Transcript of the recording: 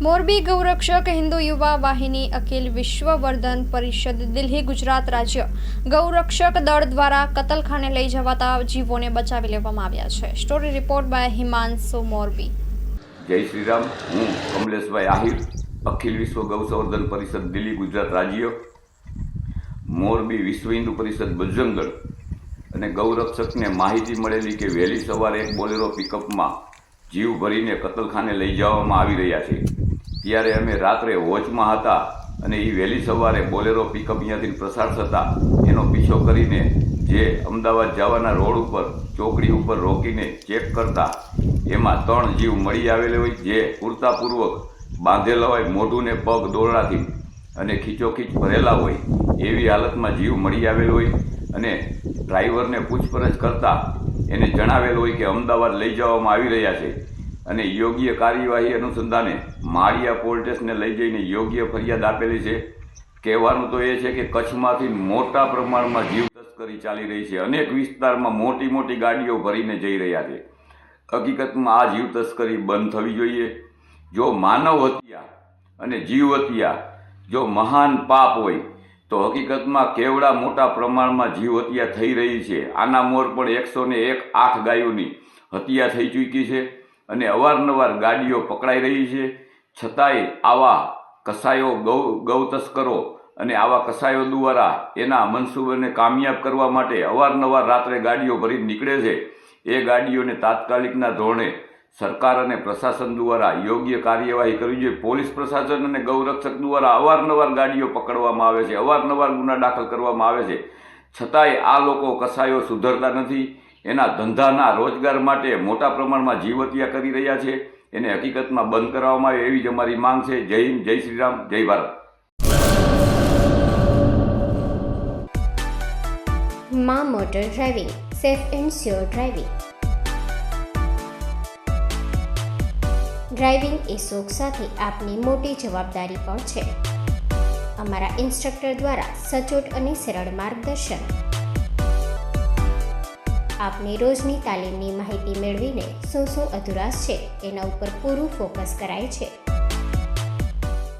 મોરબી ગૌરક્ષક હિન્દુ યુવા વાહિની અખિલ વિશ્વવર્ધન પરિષદ દિલ્હી ગુજરાત રાજ્ય ગૌરક્ષક દળ દ્વારા કતલખાને લઈ જવાતા જીવોને બચાવી લેવામાં આવ્યા છે। Story report by Himanshu Morbi. જય શ્રી રામ। હું કમલેશભાઈ આહિર, અખિલ વિશ્વ ગૌસંવર્ધન પરિષદ દિલ્હી ગુજરાત રાજ્ય, મોરબી વિશ્વ હિન્દુ પરિષદ બજરંગ દળ અને ગૌરક્ષકને માહિતી મળેલી કે વહેલી સવારે એક બોલેરો પિકઅપમાં જીવ ભરીને કતલખાને લઈ જવામાં આવી રહ્યા છે। ત્યારે અમે રાત્રે વોચમાં હતા અને એ વહેલી સવારે બોલેરો પિકઅપ અહીંયાથી પ્રસાર થતાં એનો પીછો કરીને જે અમદાવાદ જવાના રોડ ઉપર ચોકડી ઉપર રોકીને ચેક કરતા એમાં 3 જીવ મળી આવેલા હોય, જે પૂરતાપૂર્વક બાંધેલા હોય, મોઢું ને પગ દોરડાથી અને ખીચોખીચ ભરેલા હોય એવી હાલતમાં જીવ મળી આવેલો હોય અને ડ્રાઈવરને પૂછપરછ કરતા એને જણાવેલું હોય કે અમદાવાદ લઈ જવામાં આવી રહ્યા છે અને યોગ્ય કાર્યવાહી અનુસંધાને માળિયા પોલીસ સ્ટેશને લઈ જઈને યોગ્ય ફરિયાદ આપેલી છે। કહેવાનું તો એ છે કે કચ્છમાંથી મોટા પ્રમાણમાં જીવ તસ્કરી ચાલી રહી છે। અનેક વિસ્તારમાં મોટી મોટી ગાડીઓ ભરીને જઈ રહ્યા છે। હકીકતમાં આ જીવ તસ્કરી બંધ થવી જોઈએ। જો માનવ હત્યા અને જીવ હત્યા જો મહાન પાપ હોય તો હકીકતમાં કેવડા મોટા પ્રમાણમાં જીવ હત્યા થઈ રહી છે। આના મોર પણ 108 ગાયોની હત્યા થઈ ચૂકી છે અને અવારનવાર ગાડીઓ પકડાઈ રહી છે। છતાંય આવા કસાયો ગૌ તસ્કરો અને આવા કસાયો દ્વારા એના મનસૂબાને કામયાબ કરવા માટે અવારનવાર રાત્રે ગાડીઓ ભરી નીકળે છે। એ ગાડીઓને તાત્કાલિકના ધોરણે સરકાર અને પ્રશાસન દ્વારા યોગ્ય કાર્યવાહી કરવી જોઈએ। પોલીસ પ્રશાસન અને ગૌરક્ષક દ્વારા અવારનવાર ગાડીઓ પકડવામાં આવે છે, અવારનવાર ગુના દાખલ કરવામાં આવે છે, છતાંય આ લોકો કસાયો સુધરતા નથી। એના ધંધાના રોજગાર માટે મોટા પ્રમાણમાં જીવ હત્યા કરી રહ્યા છે। એને હકીકતમાં બંધ કરવામાં આવે એવી જ અમારી માંગ છે। જય હિન્દ, જય શ્રી રામ, જય ભારત। માં motor driving, safe and sure driving. Driving એ શોખ સાથે આપની મોટી જવાબદારી પણ છે। અમારા ઇન્સ્ટ્રક્ટર દ્વારા સચોટ અને સરળ માર્ગદર્શન આપની રોજની તાલીમની માહિતી મેળવીને શું અધુરાશ છે એના ઉપર પૂરું ફોકસ કરાય છે।